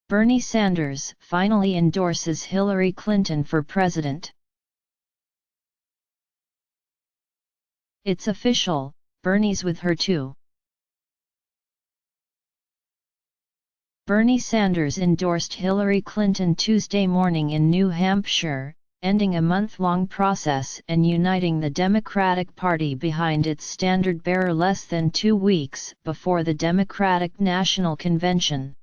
Bernie Sanders finally endorses Hillary Clinton for president. It's official, Bernie's with her too. Bernie Sanders endorsed Hillary Clinton Tuesday morning in New Hampshire, ending a month-long process and uniting the Democratic Party behind its standard-bearer less than 2 weeks before the Democratic National Convention.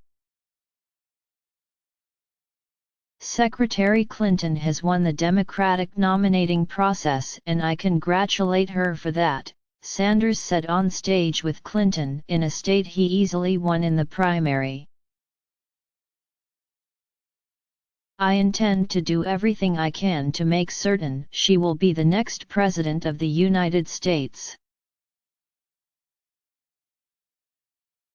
Secretary Clinton has won the Democratic nominating process and I congratulate her for that, Sanders said on stage with Clinton in a state he easily won in the primary. I intend to do everything I can to make certain she will be the next President of the United States.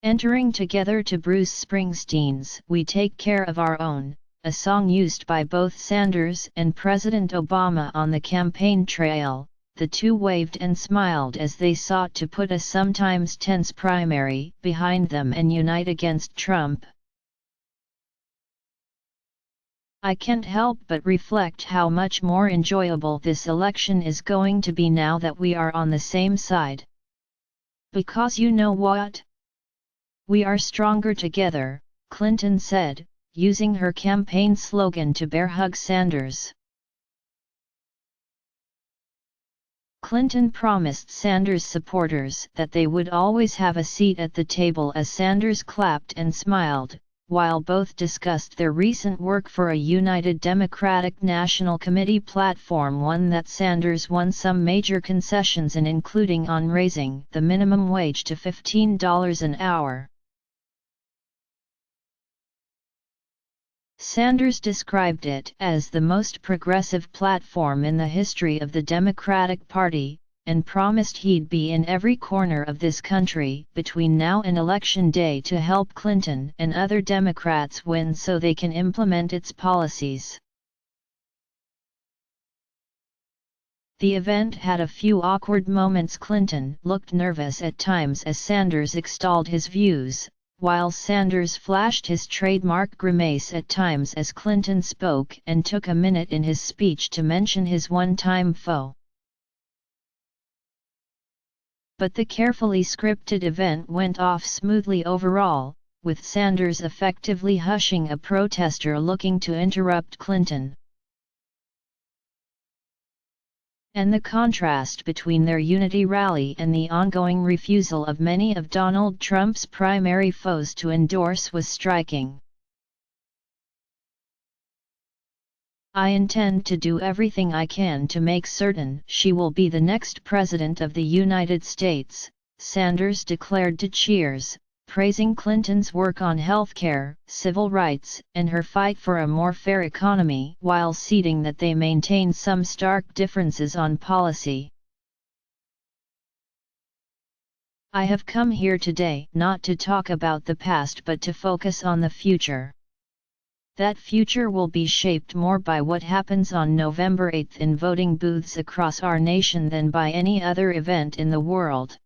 Entering together to Bruce Springsteen's We Take Care of Our Own, a song used by both Sanders and President Obama on the campaign trail, the two waved and smiled as they sought to put a sometimes tense primary behind them and unite against Trump. I can't help but reflect how much more enjoyable this election is going to be now that we are on the same side. Because you know what? We are stronger together, Clinton said, using her campaign slogan to bear hug Sanders. Clinton promised Sanders supporters that they would always have a seat at the table as Sanders clapped and smiled, while both discussed their recent work for a united Democratic National Committee platform, one that Sanders won some major concessions in, including on raising the minimum wage to $15 an hour. Sanders described it as the most progressive platform in the history of the Democratic Party, and promised he'd be in every corner of this country between now and Election Day to help Clinton and other Democrats win so they can implement its policies. The event had a few awkward moments. Clinton looked nervous at times as Sanders extolled his views, while Sanders flashed his trademark grimace at times as Clinton spoke and took a minute in his speech to mention his one-time foe. But the carefully scripted event went off smoothly overall, with Sanders effectively hushing a protester looking to interrupt Clinton. And the contrast between their unity rally and the ongoing refusal of many of Donald Trump's primary foes to endorse was striking. I intend to do everything I can to make certain she will be the next President of the United States, Sanders declared to Cheers, praising Clinton's work on healthcare, civil rights, and her fight for a more fair economy, while ceding that they maintain some stark differences on policy. I have come here today not to talk about the past but to focus on the future. That future will be shaped more by what happens on November 8 in voting booths across our nation than by any other event in the world.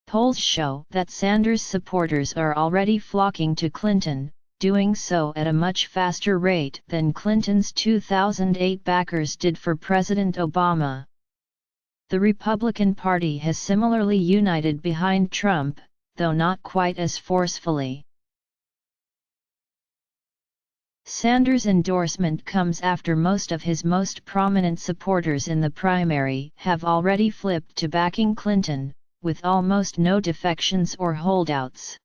Polls show that Sanders supporters are already flocking to Clinton, doing so at a much faster rate than Clinton's 2008 backers did for President Obama. The Republican Party has similarly united behind Trump, though not quite as forcefully. Sanders' endorsement comes after most of his most prominent supporters in the primary have already flipped to backing Clinton, with almost no defections or holdouts.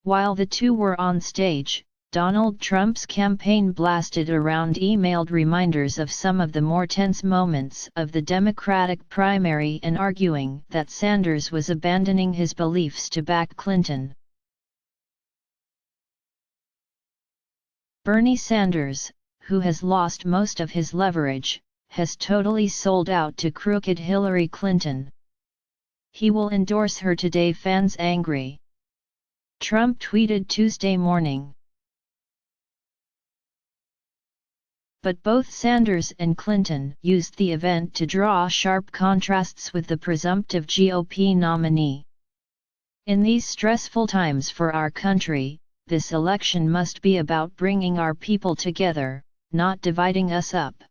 While the two were on stage, Donald Trump's campaign blasted around emailed reminders of some of the more tense moments of the Democratic primary and arguing that Sanders was abandoning his beliefs to back Clinton. Bernie Sanders, who has lost most of his leverage, has totally sold out to crooked Hillary Clinton. He will endorse her today, fans angry. Trump tweeted Tuesday morning. But both Sanders and Clinton used the event to draw sharp contrasts with the presumptive GOP nominee. In these stressful times for our country, this election must be about bringing our people together, not dividing us up.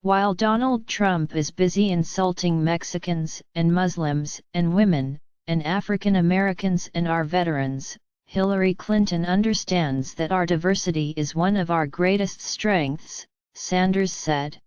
While Donald Trump is busy insulting Mexicans and Muslims and women and African Americans and our veterans, Hillary Clinton understands that our diversity is one of our greatest strengths, Sanders said.